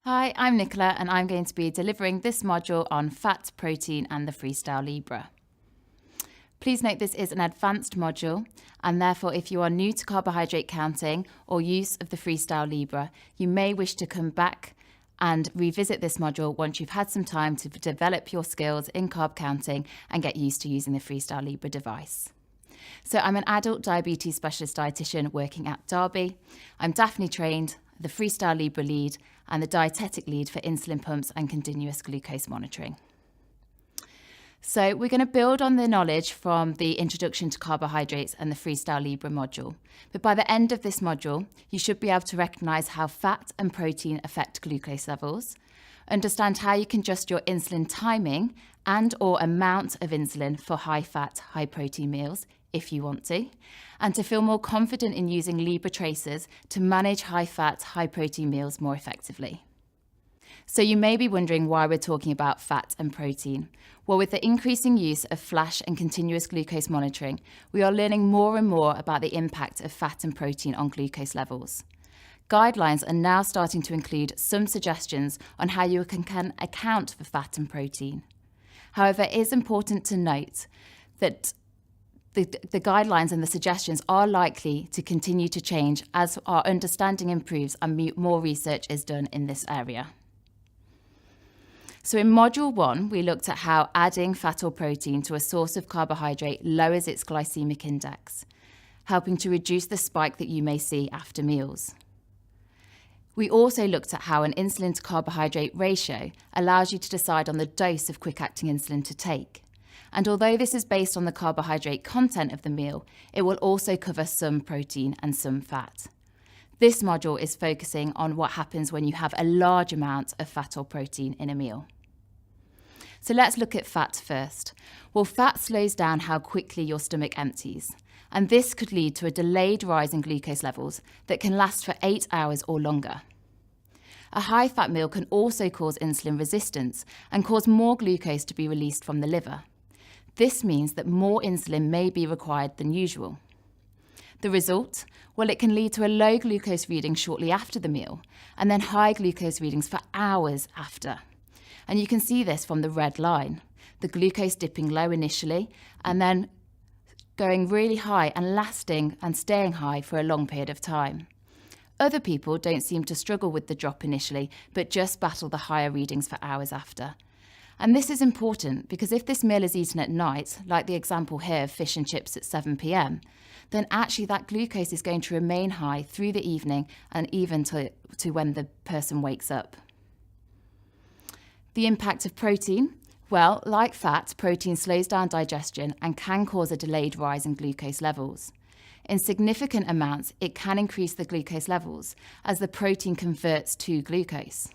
Hi, I'm Nicola and I'm going to be delivering this module on fat, protein and the Freestyle Libre. Please note this is an advanced module and therefore if you are new to carbohydrate counting or use of the Freestyle Libre, you may wish to come back and revisit this module once you've had some time to develop your skills in carb counting and get used to using the Freestyle Libre device. So I'm an adult diabetes specialist dietitian working at Derby. I'm Daphne trained, the Freestyle Libre lead and the dietetic lead for insulin pumps and continuous glucose monitoring. So we're going to build on the knowledge from the Introduction to Carbohydrates and the Freestyle Libre module. But by the end of this module, you should be able to recognise how fat and protein affect glucose levels, understand how you can adjust your insulin timing and or amount of insulin for high fat, high protein meals if you want to, and to feel more confident in using Libre Traces to manage high fat, high protein meals more effectively. So you may be wondering why we're talking about fat and protein. Well, with the increasing use of flash and continuous glucose monitoring, we are learning more and more about the impact of fat and protein on glucose levels. Guidelines are now starting to include some suggestions on how you can account for fat and protein. However, it is important to note that the guidelines and the suggestions are likely to continue to change as our understanding improves and more research is done in this area. So in Module 1, we looked at how adding fat or protein to a source of carbohydrate lowers its glycemic index, helping to reduce the spike that you may see after meals. We also looked at how an insulin to carbohydrate ratio allows you to decide on the dose of quick-acting insulin to take. And although this is based on the carbohydrate content of the meal, it will also cover some protein and some fat. This module is focusing on what happens when you have a large amount of fat or protein in a meal. So let's look at fat first. Well, fat slows down how quickly your stomach empties, and this could lead to a delayed rise in glucose levels that can last for 8 hours or longer. A high-fat meal can also cause insulin resistance and cause more glucose to be released from the liver. This means that more insulin may be required than usual. The result? Well, it can lead to a low glucose reading shortly after the meal, and then high glucose readings for hours after. And you can see this from the red line, the glucose dipping low initially, and then going really high and lasting and staying high for a long period of time. Other people don't seem to struggle with the drop initially, but just battle the higher readings for hours after. And this is important because if this meal is eaten at night, like the example here of fish and chips at 7 p.m, then actually that glucose is going to remain high through the evening and even to when the person wakes up. The impact of protein? Well, like fat, protein slows down digestion and can cause a delayed rise in glucose levels. In significant amounts, it can increase the glucose levels as the protein converts to glucose.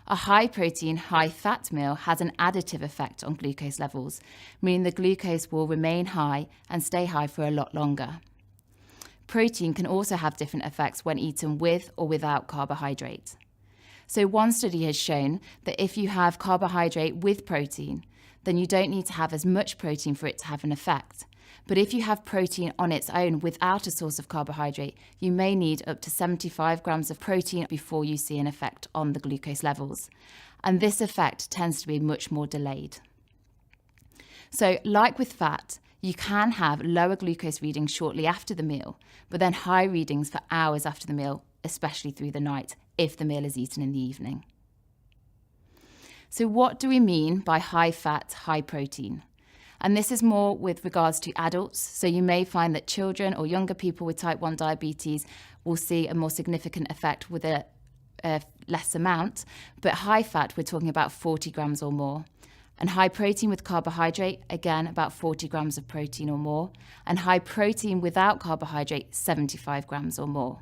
A high-protein, high-fat meal has an additive effect on glucose levels, meaning the glucose will remain high and stay high for a lot longer. Protein can also have different effects when eaten with or without carbohydrate. So one study has shown that if you have carbohydrate with protein, then you don't need to have as much protein for it to have an effect. But if you have protein on its own without a source of carbohydrate, you may need up to 75 grams of protein before you see an effect on the glucose levels. And this effect tends to be much more delayed. So like with fat, you can have lower glucose readings shortly after the meal, but then high readings for hours after the meal, especially through the night, if the meal is eaten in the evening. So what do we mean by high fat, high protein? And this is more with regards to adults. So you may find that children or younger people with type 1 diabetes will see a more significant effect with a less amount. But high fat, we're talking about 40 grams or more. And high protein with carbohydrate, again, about 40 grams of protein or more. And high protein without carbohydrate, 75 grams or more.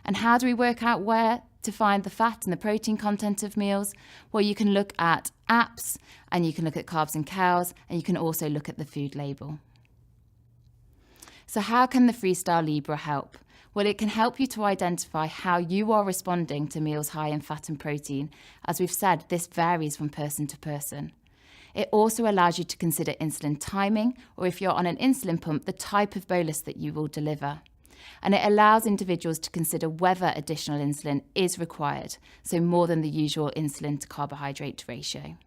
And how do we work out where to find the fat and the protein content of meals? Well, you can look at apps and you can look at Carbs and Cows and you can also look at the food label. So how can the Freestyle Libre help? Well, it can help you to identify how you are responding to meals high in fat and protein. As we've said, this varies from person to person. It also allows you to consider insulin timing, or if you're on an insulin pump, the type of bolus that you will deliver. And it allows individuals to consider whether additional insulin is required, so more than the usual insulin to carbohydrate ratio.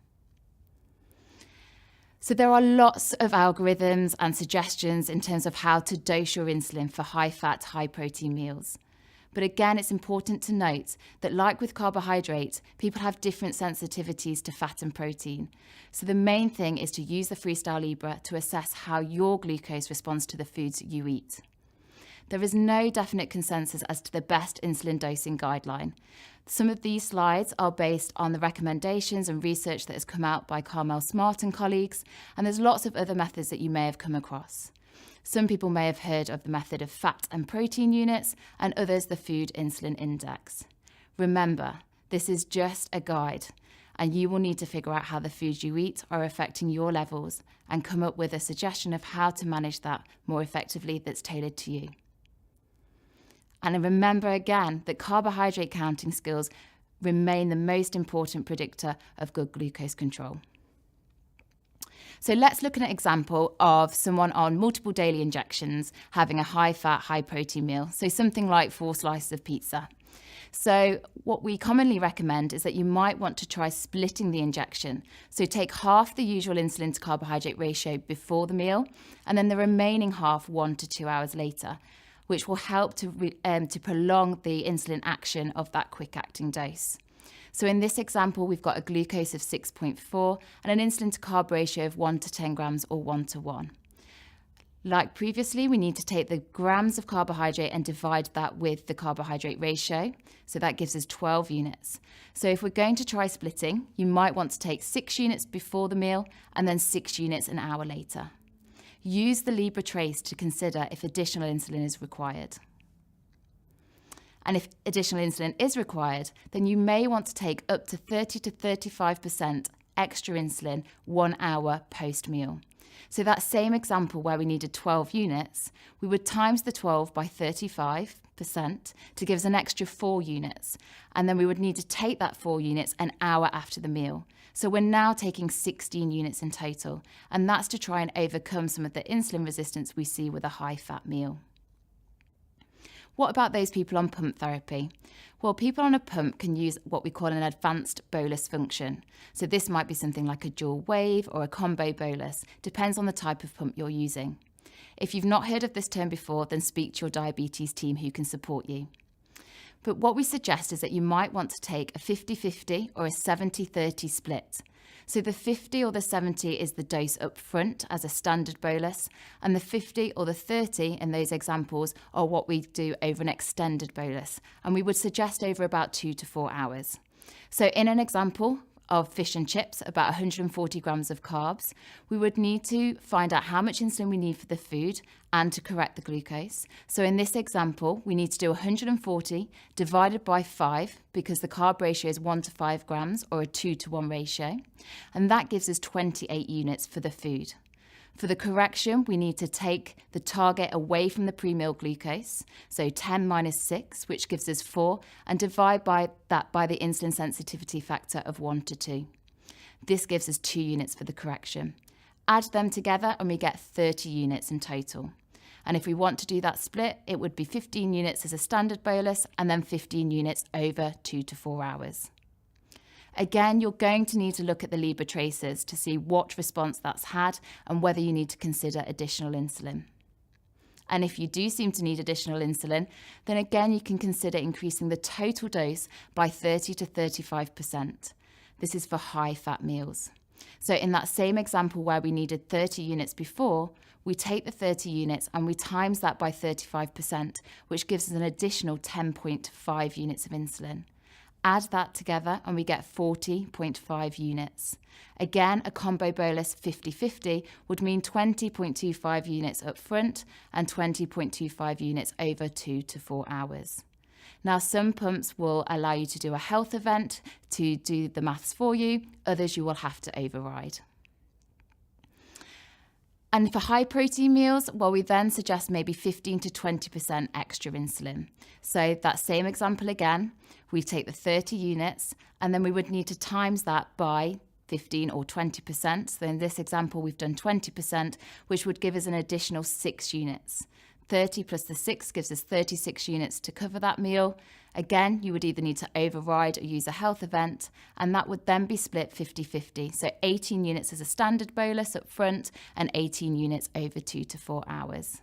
So there are lots of algorithms and suggestions in terms of how to dose your insulin for high-fat, high-protein meals. But again, it's important to note that like with carbohydrates, people have different sensitivities to fat and protein. So the main thing is to use the Freestyle Libre to assess how your glucose responds to the foods you eat. There is no definite consensus as to the best insulin dosing guideline. Some of these slides are based on the recommendations and research that has come out by Carmel Smart and colleagues, and there's lots of other methods that you may have come across. Some people may have heard of the method of fat and protein units, and others the food insulin index. Remember, this is just a guide, and you will need to figure out how the foods you eat are affecting your levels and come up with a suggestion of how to manage that more effectively that's tailored to you. And remember again that carbohydrate counting skills remain the most important predictor of good glucose control. So let's look at an example of someone on multiple daily injections having a high-fat, high-protein meal, so something like 4 slices of pizza. So what we commonly recommend is that you might want to try splitting the injection. So take half the usual insulin to carbohydrate ratio before the meal, and then the remaining half 1 to 2 hours later, which will help to prolong the insulin action of that quick-acting dose. So in this example, we've got a glucose of 6.4 and an insulin to carb ratio of 1 to 10 grams or 1 to 1. Like previously, we need to take the grams of carbohydrate and divide that with the carbohydrate ratio. So that gives us 12 units. So if we're going to try splitting, you might want to take 6 units before the meal and then 6 units an hour later. Use the Libre Trace to consider if additional insulin is required. And if additional insulin is required, then you may want to take up to 30 to 35% extra insulin 1 hour post-meal. So that same example where we needed 12 units, we would times the 12 by 35% to give us an extra 4 units. And then we would need to take that 4 units an hour after the meal. So we're now taking 16 units in total, and that's to try and overcome some of the insulin resistance we see with a high-fat meal. What about those people on pump therapy? Well, people on a pump can use what we call an advanced bolus function. So this might be something like a dual wave or a combo bolus, depends on the type of pump you're using. If you've not heard of this term before, then speak to your diabetes team who can support you. But what we suggest is that you might want to take a 50-50 or a 70-30 split. So the 50 or the 70 is the dose up front as a standard bolus, and the 50 or the 30 in those examples are what we do over an extended bolus, and we would suggest over about 2 to 4 hours. So in an example of fish and chips, about 140 grams of carbs, we would need to find out how much insulin we need for the food and to correct the glucose. So in this example, we need to do 140 divided by 5 because the carb ratio is 1 to 5 grams or a 2 to 1 ratio. And that gives us 28 units for the food. For the correction, we need to take the target away from the pre-meal glucose, so 10 minus 6, which gives us 4, and divide by that by the insulin sensitivity factor of 1 to 2. This gives us 2 units for the correction. Add them together and we get 30 units in total. And if we want to do that split, it would be 15 units as a standard bolus and then 15 units over 2 to 4 hours. Again, you're going to need to look at the Libre Traces to see what response that's had and whether you need to consider additional insulin. And if you do seem to need additional insulin, then again you can consider increasing the total dose by 30 to 35%. This is for high-fat meals. So in that same example where we needed 30 units before, we take the 30 units and we times that by 35%, which gives us an additional 10.5 units of insulin. Add that together and we get 40.5 units. Again, a combo bolus 50-50 would mean 20.25 units up front and 20.25 units over 2 to 4 hours. Now, some pumps will allow you to do a health event to do the maths for you, others you will have to override. And for high protein meals, well, we then suggest maybe 15 to 20% extra insulin. So that same example again, we take the 30 units and then we would need to times that by 15 or 20%. So in this example, we've done 20%, which would give us an additional 6 units. 30 plus the 6 gives us 36 units to cover that meal. Again, you would either need to override or use a health event, and that would then be split 50-50. So 18 units as a standard bolus up front and 18 units over 2 to 4 hours.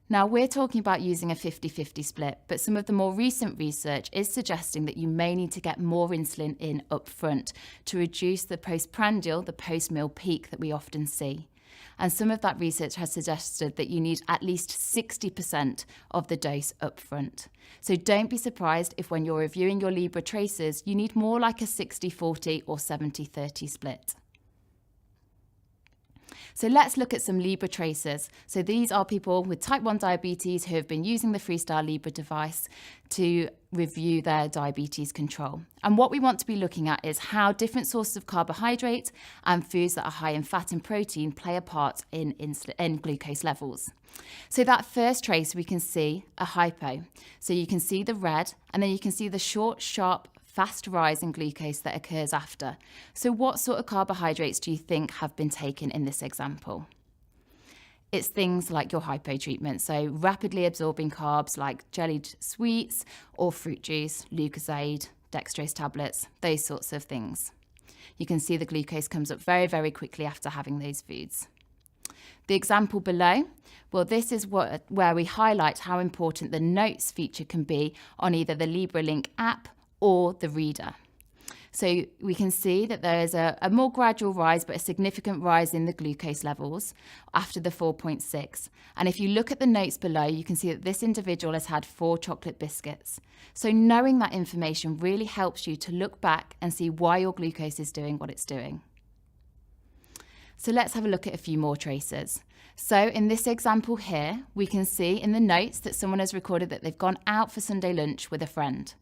Now, we're talking about using a 50-50 split, but some of the more recent research is suggesting that you may need to get more insulin in up front to reduce the postprandial, the post-meal peak that we often see. And some of that research has suggested that you need at least 60% of the dose up front. So don't be surprised if when you're reviewing your Libre Traces, you need more like a 60-40 or 70-30 split. So let's look at some Libre Traces. So these are people with type 1 diabetes who have been using the Freestyle Libre device to review their diabetes control. And what we want to be looking at is how different sources of carbohydrate and foods that are high in fat and protein play a part in glucose levels. So that first trace, we can see a hypo. So you can see the red, and then you can see the short, sharp, fast rise in glucose that occurs after. So what sort of carbohydrates do you think have been taken in this example? It's things like your hypo treatment, so rapidly absorbing carbs like jellied sweets or fruit juice, Lucozade, dextrose tablets, those sorts of things. You can see the glucose comes up very, very quickly after having those foods. The example below, well, this is where we highlight how important the notes feature can be on either the Libre Link app or the reader. So we can see that there is a more gradual rise, but a significant rise in the glucose levels after the 4.6. And if you look at the notes below, you can see that this individual has had 4 chocolate biscuits. So knowing that information really helps you to look back and see why your glucose is doing what it's doing. So let's have a look at a few more traces. So in this example here, we can see in the notes that someone has recorded that they've gone out for Sunday lunch with a friend.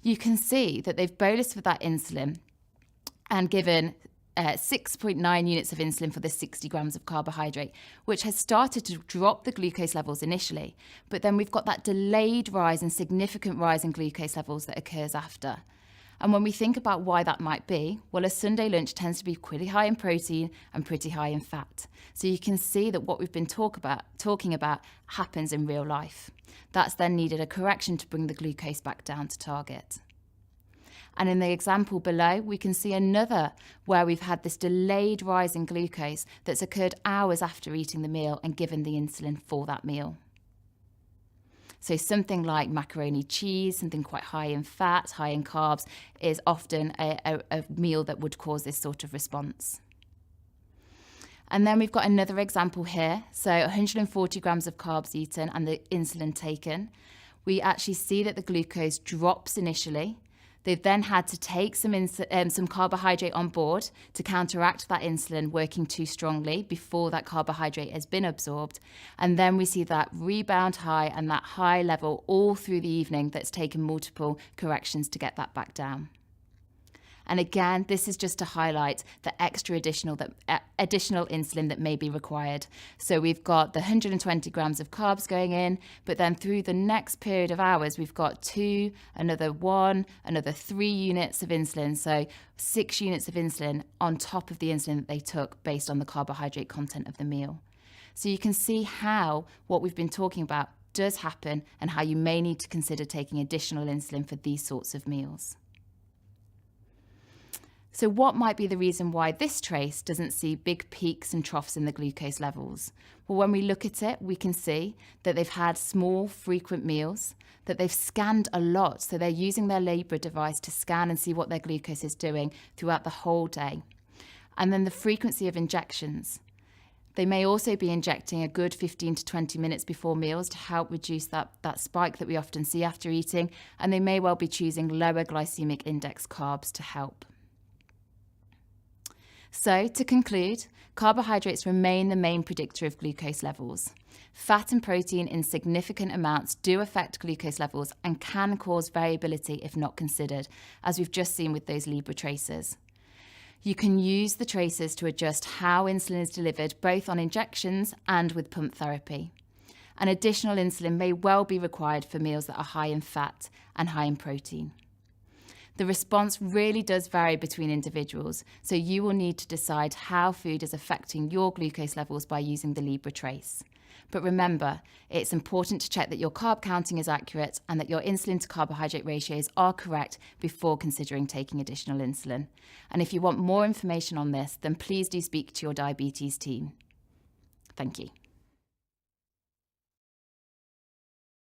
You can see that they've bolused with that insulin and given 6.9 units of insulin for the 60 grams of carbohydrate, which has started to drop the glucose levels initially. But then we've got that delayed rise and significant rise in glucose levels that occurs after. And when we think about why that might be, well, a Sunday lunch tends to be pretty high in protein and pretty high in fat. So you can see that what we've been talking about happens in real life. That's then needed a correction to bring the glucose back down to target. And in the example below, we can see another where we've had this delayed rise in glucose that's occurred hours after eating the meal and given the insulin for that meal. So something like macaroni cheese, something quite high in fat, high in carbs, is often a meal that would cause this sort of response. And then we've got another example here. So 140 grams of carbs eaten and the insulin taken. We actually see that the glucose drops initially. They've then had to take some carbohydrate on board to counteract that insulin working too strongly before that carbohydrate has been absorbed. And then we see that rebound high and that high level all through the evening that's taken multiple corrections to get that back down. And again, this is just to highlight the extra additional insulin that may be required. So we've got the 120 grams of carbs going in, but then through the next period of hours, we've got 2, another 1, another 3 units of insulin. So 6 units of insulin on top of the insulin that they took based on the carbohydrate content of the meal. So you can see how what we've been talking about does happen and how you may need to consider taking additional insulin for these sorts of meals. So what might be the reason why this trace doesn't see big peaks and troughs in the glucose levels? Well, when we look at it, we can see that they've had small, frequent meals, that they've scanned a lot. So they're using their Libre device to scan and see what their glucose is doing throughout the whole day. And then the frequency of injections. They may also be injecting a good 15 to 20 minutes before meals to help reduce that spike that we often see after eating. And they may well be choosing lower glycemic index carbs to help. So, to conclude, carbohydrates remain the main predictor of glucose levels. Fat and protein in significant amounts do affect glucose levels and can cause variability if not considered, as we've just seen with those Libre traces. You can use the traces to adjust how insulin is delivered both on injections and with pump therapy. And additional insulin may well be required for meals that are high in fat and high in protein. The response really does vary between individuals, so you will need to decide how food is affecting your glucose levels by using the Libre Trace. But remember, it's important to check that your carb counting is accurate and that your insulin to carbohydrate ratios are correct before considering taking additional insulin. And if you want more information on this, then please do speak to your diabetes team. Thank you.